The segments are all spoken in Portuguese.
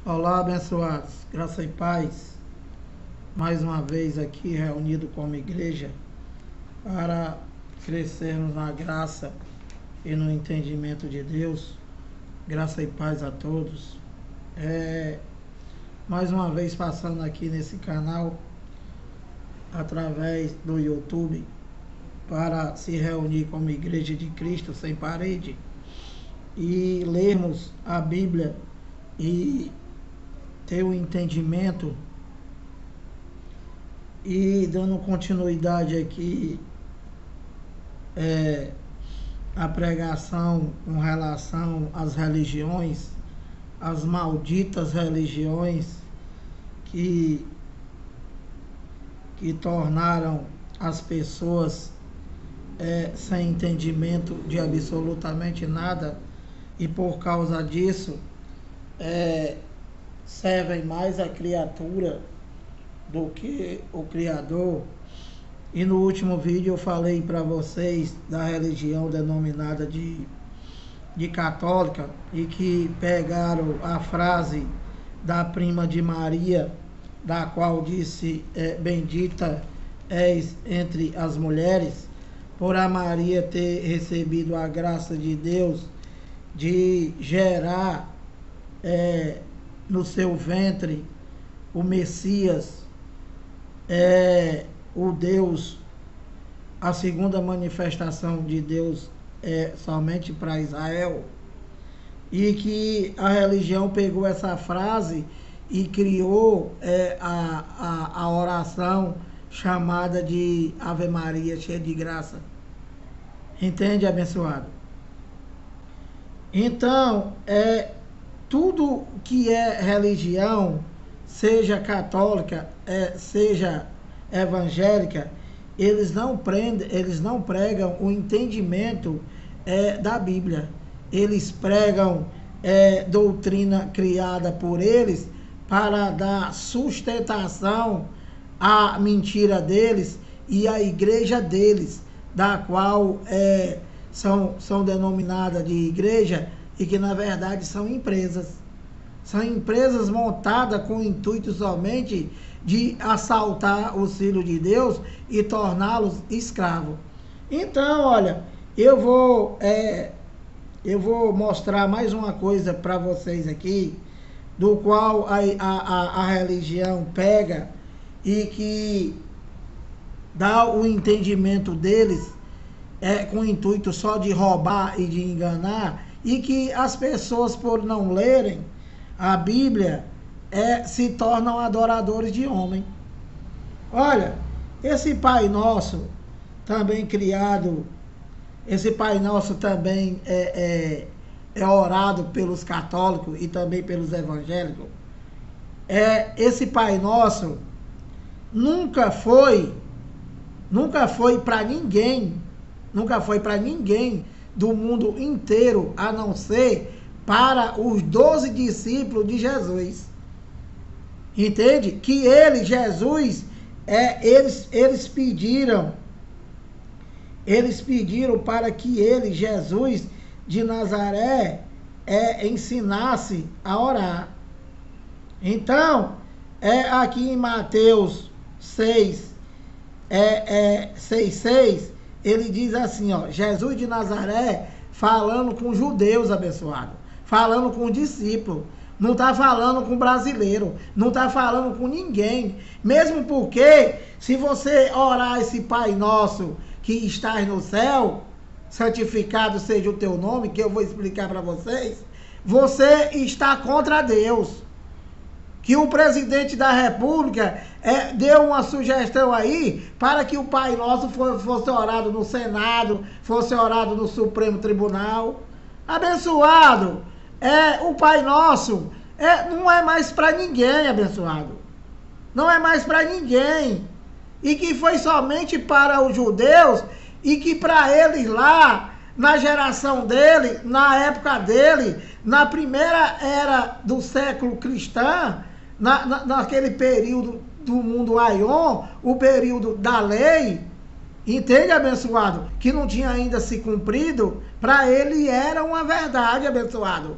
Olá, abençoados, graça e paz. Mais uma vez aqui reunido como igreja para crescermos na graça e no entendimento de Deus. Graça e paz a todos. Mais uma vez passando aqui nesse canal através do YouTube para se reunir como igreja de Cristo sem parede e lermos a Bíblia e ter o entendimento. E dando continuidade aqui à pregação com relação às religiões, as malditas religiões que tornaram as pessoas sem entendimento de absolutamente nada, e por causa disso servem mais a criatura do que o Criador. E no último vídeo eu falei para vocês da religião denominada de católica, e que pegaram a frase da prima de Maria, da qual disse: bendita és entre as mulheres, por a Maria ter recebido a graça de Deus de gerar no seu ventre o Messias, o Deus, a segunda manifestação de Deus somente para Israel. E que a religião pegou essa frase e criou a oração chamada de Ave Maria, cheia de graça. Entende, abençoado? Então, tudo que é religião, seja católica, seja evangélica, eles não pregam o entendimento da Bíblia. Eles pregam doutrina criada por eles para dar sustentação à mentira deles e à igreja deles, da qual são denominadas de igreja, e que na verdade são empresas. São empresas montadas com o intuito somente de assaltar os filhos de Deus e torná-los escravos. Então, olha, eu vou mostrar mais uma coisa para vocês aqui, do qual a religião pega e que dá o entendimento deles com o intuito só de roubar e de enganar, e que as pessoas, por não lerem a Bíblia, se tornam adoradores de homem. Olha, esse Pai Nosso também criado, esse Pai Nosso também é orado pelos católicos e também pelos evangélicos. Esse Pai Nosso nunca foi para ninguém, do mundo inteiro, a não ser para os 12 discípulos de Jesus. Entende? Que Jesus, eles pediram para que ele, Jesus de Nazaré, ensinasse a orar. Então, aqui em Mateus 6:6, ele diz assim, ó, Jesus de Nazaré falando com judeus, abençoado, falando com discípulos, não está falando com brasileiro, não está falando com ninguém. Mesmo porque, se você orar esse Pai Nosso que estás no céu, santificado seja o teu nome, que eu vou explicar para vocês, você está contra Deus. Que o presidente da República deu uma sugestão aí para que o Pai Nosso fosse orado no Senado, fosse orado no Supremo Tribunal. Abençoado, o Pai Nosso não é mais para ninguém, abençoado. Não é mais para ninguém. E que foi somente para os judeus, e que para eles lá, na geração dele, na época dele, na primeira era do século cristão, naquele período do mundo Aion, o período da lei, entende, abençoado? Que não tinha ainda se cumprido, para ele era uma verdade, abençoado.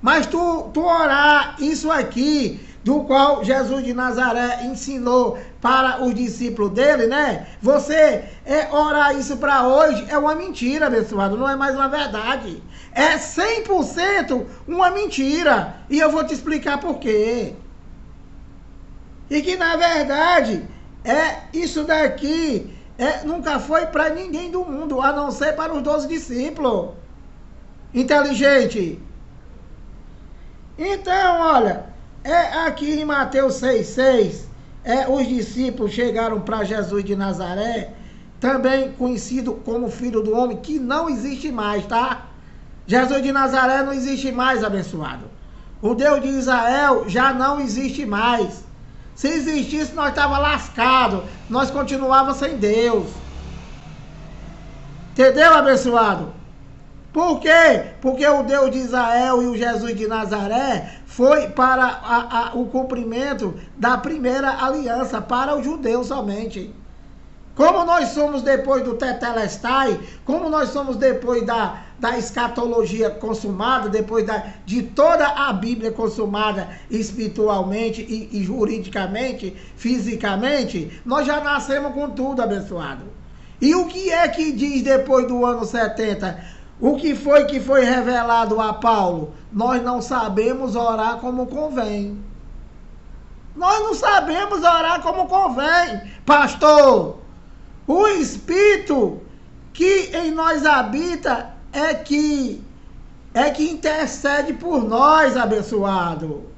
Mas tu orar isso aqui, do qual Jesus de Nazaré ensinou para os discípulos dele, né? Você orar isso para hoje é uma mentira, abençoado, não é mais uma verdade. É 100% uma mentira. E eu vou te explicar por quê. E que, na verdade, isso daqui nunca foi para ninguém do mundo, a não ser para os 12 discípulos. Inteligente. Então, olha, aqui em Mateus 6,6, os discípulos chegaram para Jesus de Nazaré, também conhecido como Filho do Homem, que não existe mais, tá? Jesus de Nazaré não existe mais, abençoado. O Deus de Israel já não existe mais. Se existisse, nós estávamos lascados. Nós continuávamos sem Deus. Entendeu, abençoado? Por quê? Porque o Deus de Israel e o Jesus de Nazaré foi para o cumprimento da primeira aliança, para os judeus somente. Como nós somos depois do Tetelestai, como nós somos depois da escatologia consumada, depois de toda a Bíblia consumada espiritualmente e juridicamente, fisicamente, nós já nascemos com tudo, abençoado. E o que é que diz depois do ano 70? O que foi revelado a Paulo? Nós não sabemos orar como convém. Nós não sabemos orar como convém, pastor. O Espírito que em nós habita é que intercede por nós, abençoado.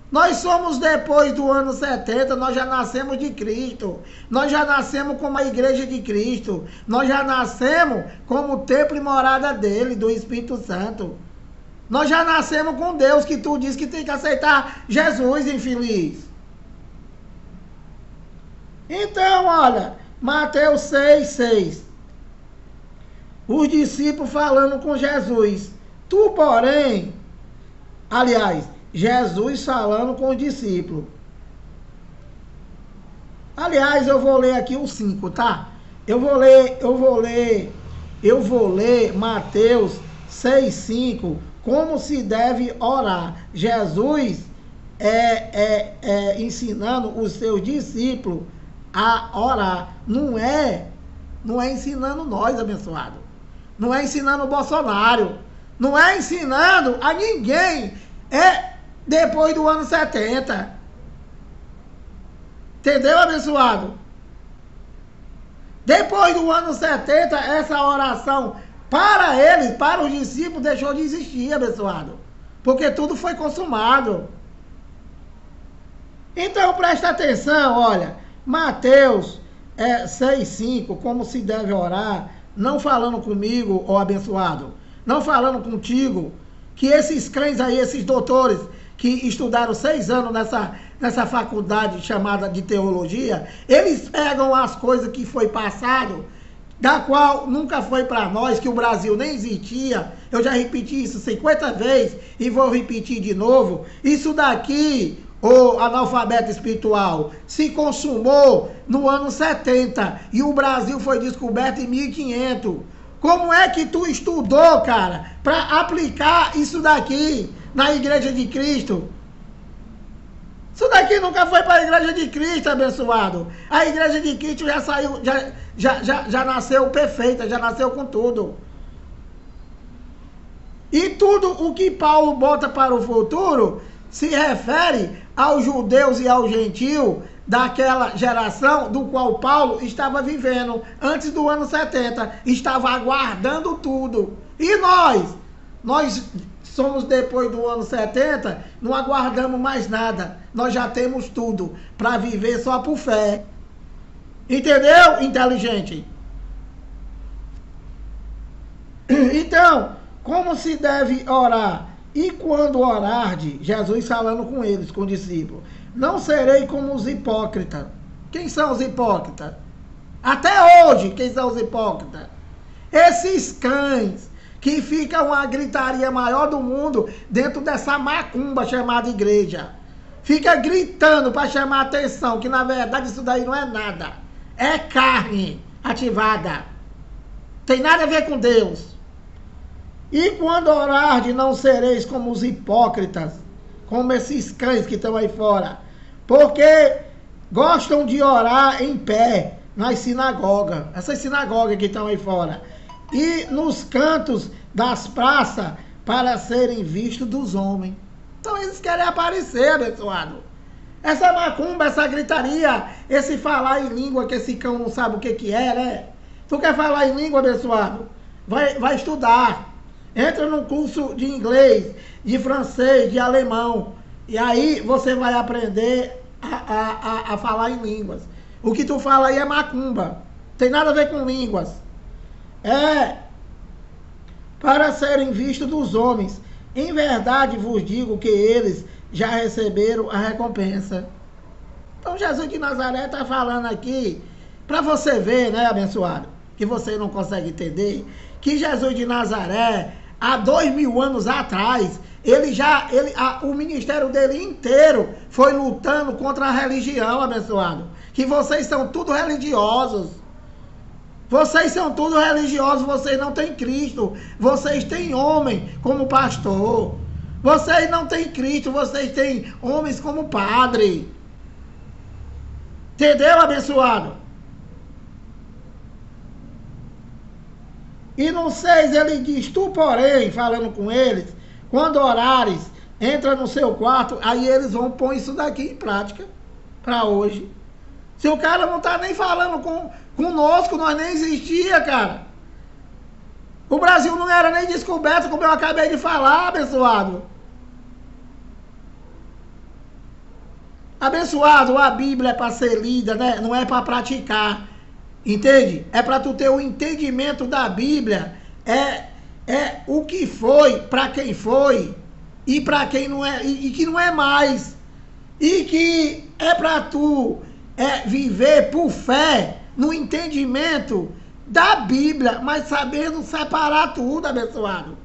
Nós somos depois do ano 70, nós já nascemos de Cristo. Nós já nascemos como a igreja de Cristo. Nós já nascemos como o templo e morada dele, do Espírito Santo. Nós já nascemos com Deus, que tu diz que tem que aceitar Jesus, infeliz. Então, olha, Mateus 6,6. Os discípulos falando com Jesus. Tu, porém, aliás, Jesus falando com os discípulos. Aliás, eu vou ler aqui o 5, tá? Eu vou ler Mateus 6,5, como se deve orar. Jesus ensinando os seus discípulos a orar. Não é ensinando nós, abençoado. Não é ensinando o Bolsonaro. Não é ensinando a ninguém. Depois do ano 70. Entendeu, abençoado? Depois do ano 70, essa oração para eles, para os discípulos, deixou de existir, abençoado. Porque tudo foi consumado. Então, presta atenção, olha. Mateus 6,5, como se deve orar, não falando comigo, ó abençoado, não falando contigo, que esses crentes aí, esses doutores, que estudaram 6 anos nessa faculdade chamada de teologia, eles pegam as coisas que foi passado, da qual nunca foi para nós, que o Brasil nem existia. Eu já repeti isso 50 vezes e vou repetir de novo. Isso daqui, o analfabeto espiritual, se consumou no ano 70 e o Brasil foi descoberto em 1500. Como é que tu estudou, cara, para aplicar isso daqui na Igreja de Cristo? Isso daqui nunca foi para a Igreja de Cristo, abençoado. A Igreja de Cristo já saiu, já nasceu perfeita, já nasceu com tudo. E tudo o que Paulo bota para o futuro se refere aos judeus e aos gentios daquela geração do qual Paulo estava vivendo antes do ano 70, estava aguardando tudo. E nós somos depois do ano 70, não aguardamos mais nada, nós já temos tudo para viver só por fé. Entendeu, inteligente? Então, como se deve orar? E quando orarde, Jesus falando com eles, com os discípulos, não serei como os hipócritas. Quem são os hipócritas? Até hoje, quem são os hipócritas? Esses cães que ficam a gritaria maior do mundo dentro dessa macumba chamada igreja. Fica gritando para chamar a atenção, que na verdade isso daí não é nada. É carne ativada. Tem nada a ver com Deus. E quando orardes, não sereis como os hipócritas, como esses cães que estão aí fora, porque gostam de orar em pé nas sinagogas, essas sinagogas que estão aí fora, e nos cantos das praças, para serem vistos dos homens. Então eles querem aparecer, abençoado. Essa macumba, essa gritaria, esse falar em língua que esse cão não sabe o que é, né? Tu quer falar em língua, abençoado? Vai estudar. Entra num curso de inglês, de francês, de alemão. E aí você vai aprender a falar em línguas. O que tu fala aí é macumba. Tem nada a ver com línguas. Para serem vistos dos homens. Em verdade vos digo que eles já receberam a recompensa. Então Jesus de Nazaré está falando aqui, para você ver, né, abençoado, que você não consegue entender, que Jesus de Nazaré, há 2000 anos atrás, o ministério dele inteiro foi lutando contra a religião, abençoado. Que vocês são tudo religiosos. Vocês são tudo religiosos, vocês não têm Cristo. Vocês têm homem como pastor. Vocês não têm Cristo, vocês têm homens como padre. Entendeu, abençoado? E no 6 ele diz, tu porém, falando com eles, quando orares, entra no seu quarto, aí eles vão pôr isso daqui em prática para hoje. Se o cara não tá nem falando conosco, nós nem existia, cara. O Brasil não era nem descoberto, como eu acabei de falar, abençoado. Abençoado, a Bíblia é para ser lida, né? Não é para praticar. Entende? É para tu ter o entendimento da Bíblia. É o que foi, para quem foi, e para quem não é, e que não é mais. E que é para tu viver por fé, no entendimento da Bíblia, mas sabendo separar tudo, abençoado.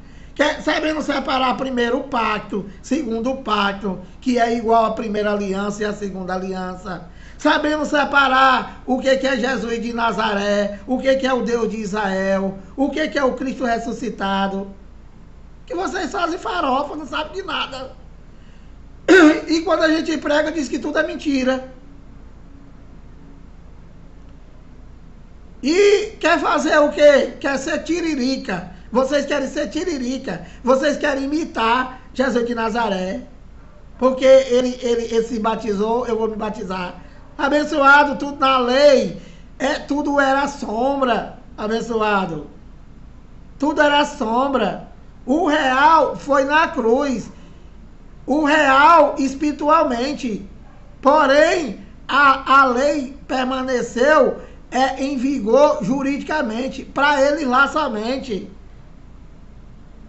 Sabendo separar primeiro o pacto, segundo o pacto, que é igual a primeira aliança e a segunda aliança. Sabendo separar o que é Jesus de Nazaré, o que é o Deus de Israel, o que é o Cristo ressuscitado. Que vocês fazem farofa, não sabem de nada. E quando a gente prega, diz que tudo é mentira. E quer fazer o quê? Quer ser tiririca. Vocês querem ser tiririca. Vocês querem imitar Jesus de Nazaré. Porque ele se batizou, eu vou me batizar. Abençoado, tudo na lei. Tudo era sombra. Abençoado. Tudo era sombra. O real foi na cruz. O real espiritualmente. Porém, a lei permaneceu em vigor juridicamente, para eles lá somente.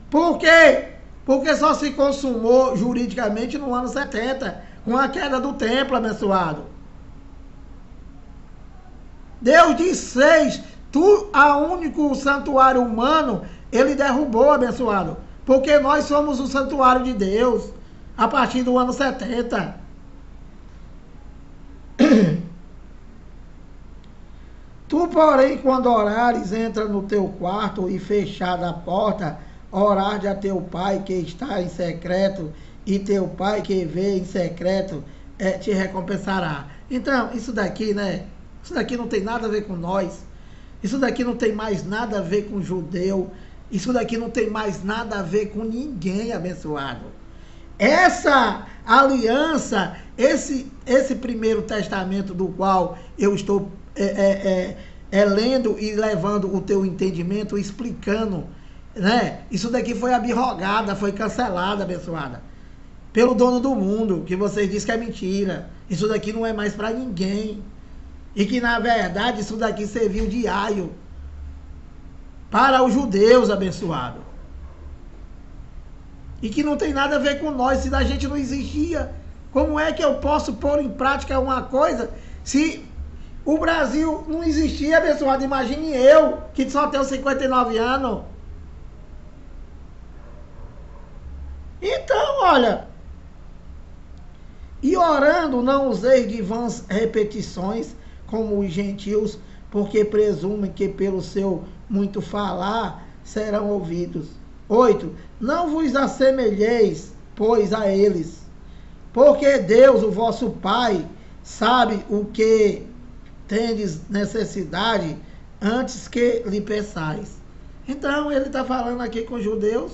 Por quê? Porque só se consumou juridicamente no ano 70, com a queda do templo, abençoado. Deus de 6, a único santuário humano, ele derrubou, abençoado. Porque nós somos o santuário de Deus, a partir do ano 70. Tu, porém, quando orares, entra no teu quarto e fechada a porta, orar a teu pai que está em secreto, e teu pai que vê em secreto te recompensará. Então, isso daqui, né? Isso daqui não tem nada a ver com nós. Isso daqui não tem mais nada a ver com judeu. Isso daqui não tem mais nada a ver com ninguém, abençoado. Essa aliança, esse primeiro testamento do qual eu estou lendo e levando o teu entendimento, explicando, né? Isso daqui foi abrogada, foi cancelada, abençoada, pelo dono do mundo, que vocês dizem que é mentira. Isso daqui não é mais para ninguém. E que, na verdade, isso daqui serviu de aio para os judeus, abençoado. E que não tem nada a ver com nós, se a gente não existia. Como é que eu posso pôr em prática uma coisa se o Brasil não existia, abençoado? Imagine eu, que só tenho 59 anos. Então, olha, e orando não useis de vãs repetições, como os gentios, porque presumem que pelo seu muito falar serão ouvidos. 8. Não vos assemelheis, pois, a eles, porque Deus, o vosso Pai, sabe o que tendes necessidade antes que lhe peçais. Então, ele está falando aqui com os judeus,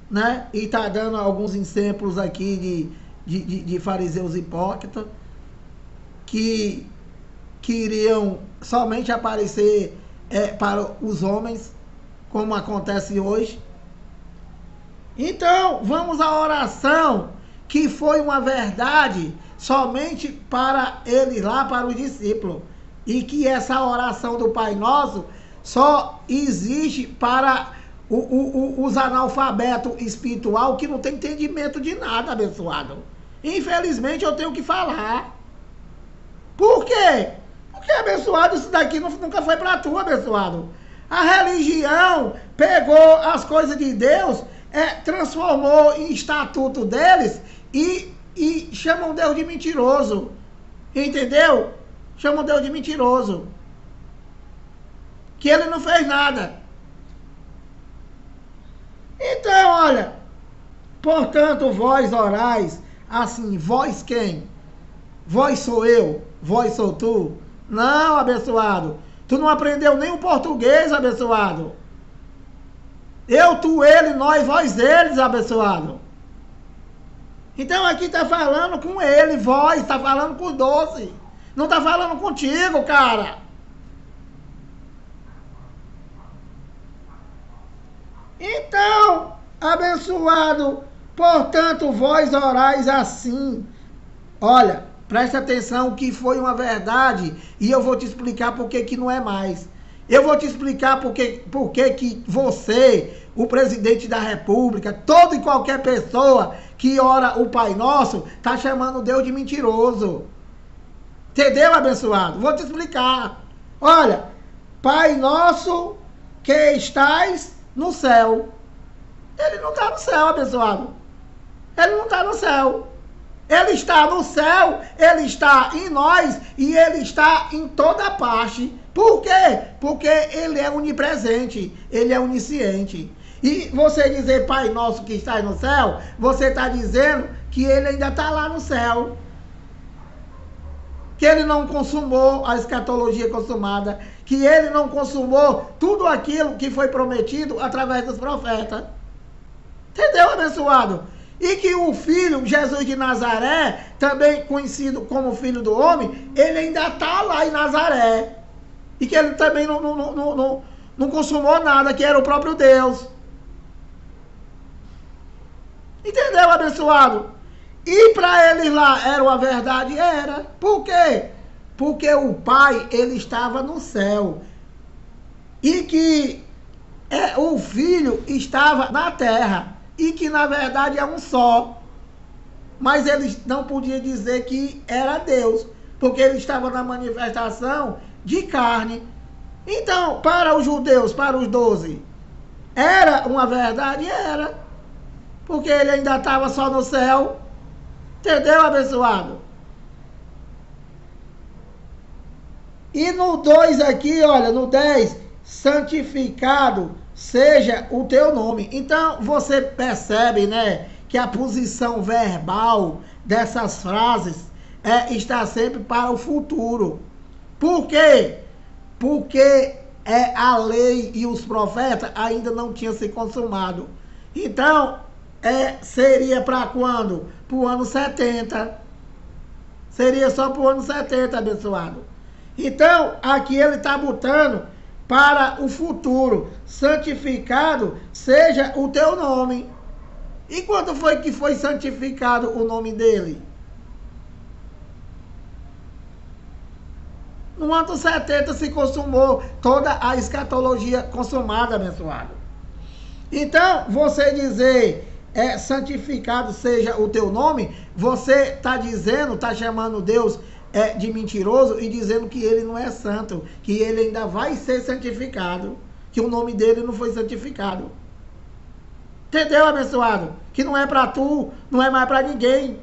né? E está dando alguns exemplos aqui de fariseus hipócritas que iriam somente aparecer para os homens, como acontece hoje. Então, vamos à oração, que foi uma verdade somente para eles lá, para os discípulos. E que essa oração do Pai Nosso só existe para os analfabetos espiritual que não tem entendimento de nada, abençoado. Infelizmente, eu tenho que falar. Por quê? Porque, abençoado, isso daqui nunca foi para tu, abençoado. A religião pegou as coisas de Deus, transformou em estatuto deles e chamam Deus de mentiroso. Entendeu? Chamam Deus de mentiroso. Que ele não fez nada. Então, olha, portanto, vós orais assim, vós quem? Vós sou eu, vós sou tu. Não, abençoado. Tu não aprendeu nem o português, abençoado. Eu, tu, ele, nós, vós, eles, abençoado. Então aqui está falando com ele, vós, está falando com os 12. Não está falando contigo, cara. Então, abençoado, portanto, vós orais assim. Olha, presta atenção que foi uma verdade e eu vou te explicar por que não é mais. Eu vou te explicar por que que você, o presidente da República, toda e qualquer pessoa que ora o Pai Nosso, está chamando Deus de mentiroso. Entendeu, abençoado? Vou te explicar. Olha, Pai Nosso que estais no céu. Ele não está no céu, abençoado. Ele não está no céu. Ele está no céu, ele está em nós e ele está em toda parte. Por quê? Porque ele é onipresente, ele é onisciente. E você dizer Pai Nosso que está no céu, você está dizendo que ele ainda está lá no céu. Que ele não consumou a escatologia consumada, que ele não consumou tudo aquilo que foi prometido através dos profetas. Entendeu, abençoado? E que o Filho, Jesus de Nazaré, também conhecido como Filho do Homem, ele ainda está lá em Nazaré. E que ele também não consumou nada, que era o próprio Deus. Entendeu, abençoado? E para eles lá era uma verdade? Era. Por quê? Porque o Pai, ele estava no céu. E que o Filho estava na terra. E que na verdade é um só. Mas eles não podiam dizer que era Deus. Porque ele estava na manifestação de carne. Então, para os judeus, para os 12, era uma verdade? Era. Porque ele ainda estava só no céu. Entendeu, abençoado? E no 2 aqui, olha, no 10, santificado seja o teu nome. Então, você percebe, né, que a posição verbal dessas frases está sempre para o futuro. Por quê? Porque a lei e os profetas ainda não tinham se consumado. Então, seria para quando? Para o ano 70. Seria só para o ano 70, abençoado. Então, aqui ele está botando para o futuro. Santificado seja o teu nome. E quando foi que foi santificado o nome dele? No ano 70 se consumou toda a escatologia consumada, abençoado. Então, você dizer santificado seja o teu nome, você está dizendo, está chamando Deus de mentiroso e dizendo que ele não é santo, que ele ainda vai ser santificado, que o nome dele não foi santificado. Entendeu, abençoado? Que não é para tu, não é mais para ninguém.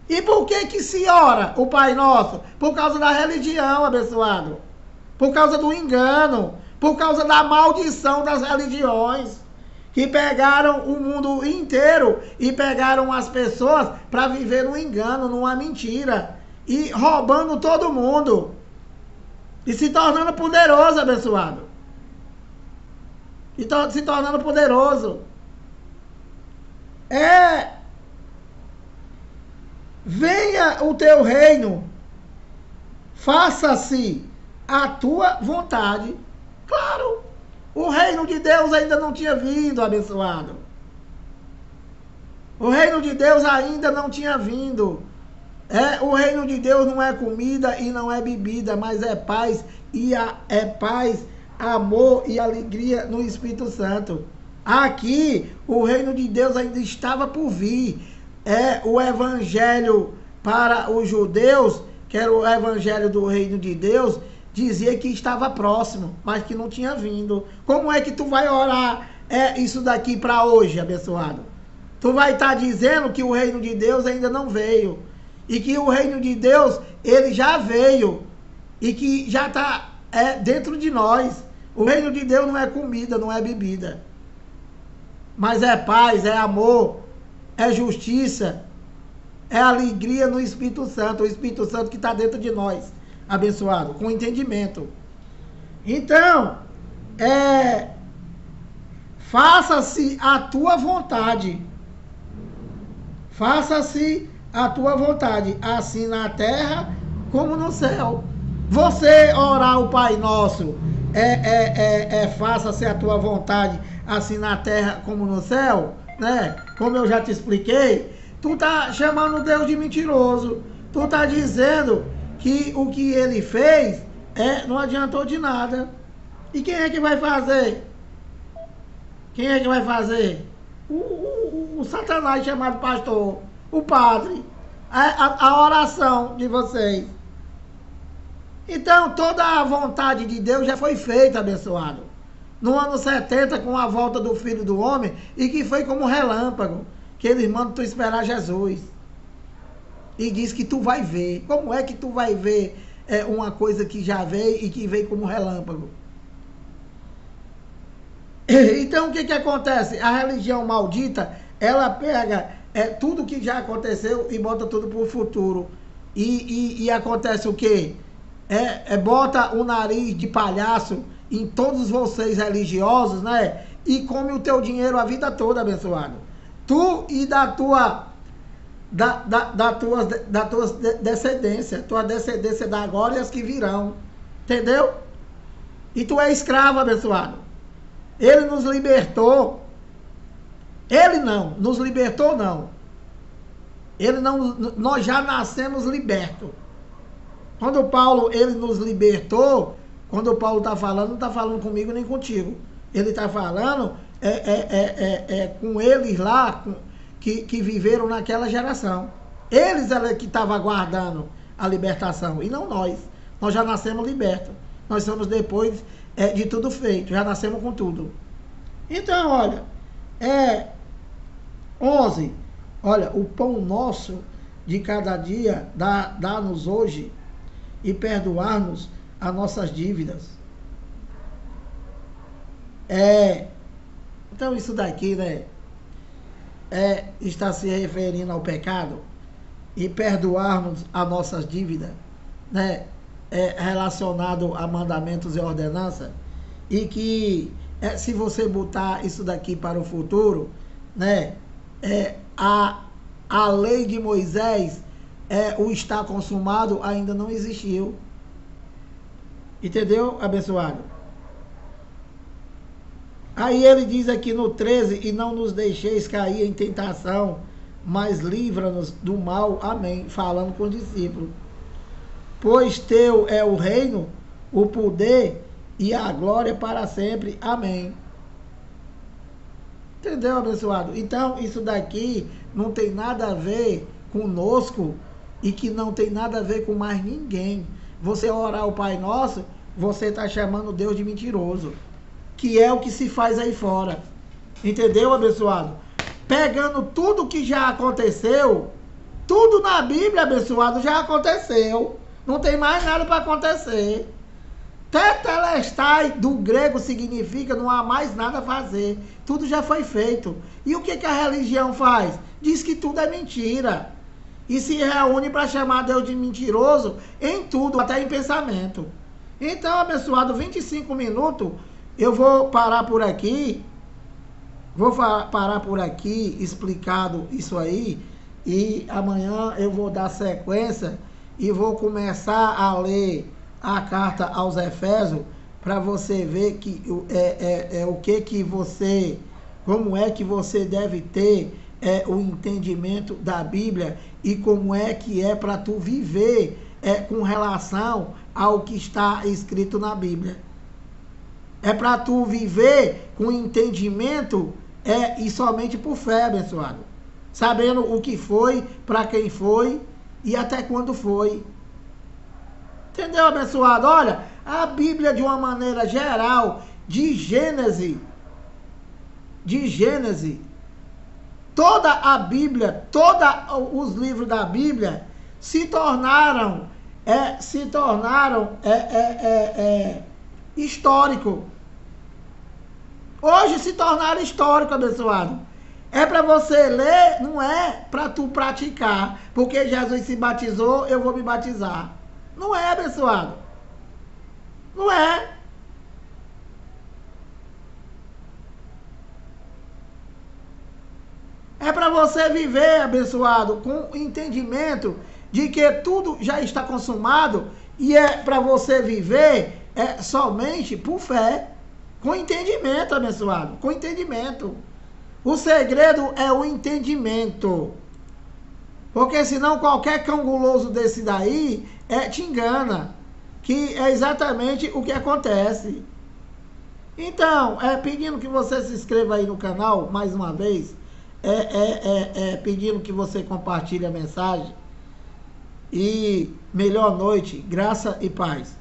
E por que se ora o Pai Nosso? Por causa da religião, abençoado. Por causa do engano. por causa da maldição das religiões, que pegaram o mundo inteiro e pegaram as pessoas para viver no engano, numa mentira, e roubando todo mundo, e se tornando poderoso, abençoado, e se tornando poderoso. Venha o teu reino, faça-se a tua vontade. Claro, o reino de Deus ainda não tinha vindo, abençoado. O reino de Deus ainda não tinha vindo. O reino de Deus não é comida e não é bebida, mas é paz, é paz, amor e alegria no Espírito Santo. Aqui, o reino de Deus ainda estava por vir. O evangelho para os judeus, que era o evangelho do reino de Deus, dizia que estava próximo, mas que não tinha vindo. Como é que tu vai orar isso daqui para hoje, abençoado? Tu vai estar dizendo que o reino de Deus ainda não veio, e que o reino de Deus, ele já veio, e que já está dentro de nós. O reino de Deus não é comida, não é bebida, mas é paz, é amor, é justiça, é alegria no Espírito Santo, o Espírito Santo que está dentro de nós, abençoado, com entendimento. Então, faça-se a tua vontade, faça-se a tua vontade, assim na terra como no céu. Você orar o Pai Nosso, faça-se a tua vontade, assim na terra como no céu, né? Como eu já te expliquei, tu tá chamando Deus de mentiroso. Tu tá dizendo que o que ele fez não adiantou de nada. E quem é que vai fazer? Quem é que vai fazer? O Satanás chamado pastor, o padre, a oração de vocês. Então, toda a vontade de Deus já foi feita, abençoado. No ano 70, com a volta do Filho do Homem, e que foi como relâmpago, que eles mandam tu esperar Jesus. E diz que tu vai ver. Como é que tu vai ver uma coisa que já veio e que veio como relâmpago? Então, o que acontece? A religião maldita, ela pega tudo que já aconteceu e bota tudo para o futuro. E acontece o quê? Bota o nariz de palhaço em todos vocês religiosos, né? E come o teu dinheiro a vida toda, abençoado. Tu e da tua descendência, tua descendência da agora e as que virão. Entendeu? E tu é escravo, abençoado. Ele nos libertou. Ele não, nos libertou não. Ele não, nós já nascemos libertos. Quando Paulo, ele nos libertou, quando o Paulo está falando, não está falando comigo nem contigo. Ele está falando com eles lá, que viveram naquela geração. Eles é que estavam aguardando a libertação, e não nós. Nós já nascemos libertos. Nós somos depois de tudo feito, já nascemos com tudo. Então, olha, 11. Olha, o pão nosso de cada dia dá-nos hoje, e perdoar-nos as nossas dívidas. Então isso daqui, né, está se referindo ao pecado, e perdoar-nos as nossas dívidas, né, relacionado a mandamentos e ordenanças, e que se você botar isso daqui para o futuro, né, a lei de Moisés, o está consumado, ainda não existiu. Entendeu, abençoado? Aí ele diz aqui no 13, e não nos deixeis cair em tentação, mas livra-nos do mal. Amém. Falando com o discípulo. Pois teu é o reino, o poder e a glória para sempre. Amém. Entendeu, abençoado? Então, isso daqui não tem nada a ver conosco, e que não tem nada a ver com mais ninguém. Você orar o Pai Nosso, você está chamando Deus de mentiroso, que é o que se faz aí fora. Entendeu, abençoado? Pegando tudo que já aconteceu, tudo na Bíblia, abençoado, já aconteceu. Não tem mais nada para acontecer. Tetelestai do grego significa não há mais nada a fazer. Tudo já foi feito. E o que a religião faz? Diz que tudo é mentira. E se reúne para chamar Deus de mentiroso em tudo, até em pensamento. Então, abençoado, 25 minutos, eu vou parar por aqui. Vou parar por aqui, explicado isso aí. E amanhã eu vou dar sequência e vou começar a ler a carta aos Efésios para você ver que o que você, como é que você deve ter o entendimento da Bíblia e como é que é para tu viver com relação ao que está escrito na Bíblia. É para tu viver com entendimento e somente por fé, abençoado. Sabendo o que foi, para quem foi e até quando foi. Entendeu, abençoado? Olha, a Bíblia de uma maneira geral, de Gênesis, toda a Bíblia, todos os livros da Bíblia se tornaram histórico. Hoje se tornaram histórico, abençoado. É para você ler, não é para tu praticar. Porque Jesus se batizou, eu vou me batizar. Não é, abençoado. Não é. É para você viver, abençoado, com entendimento de que tudo já está consumado e é para você viver somente por fé. Com entendimento, abençoado. Com entendimento. O segredo é o entendimento. Porque senão qualquer cão guloso desse daí te engana. Que é exatamente o que acontece. Então, pedindo que você se inscreva aí no canal, mais uma vez. Pedindo que você compartilhe a mensagem. E melhor noite, graça e paz.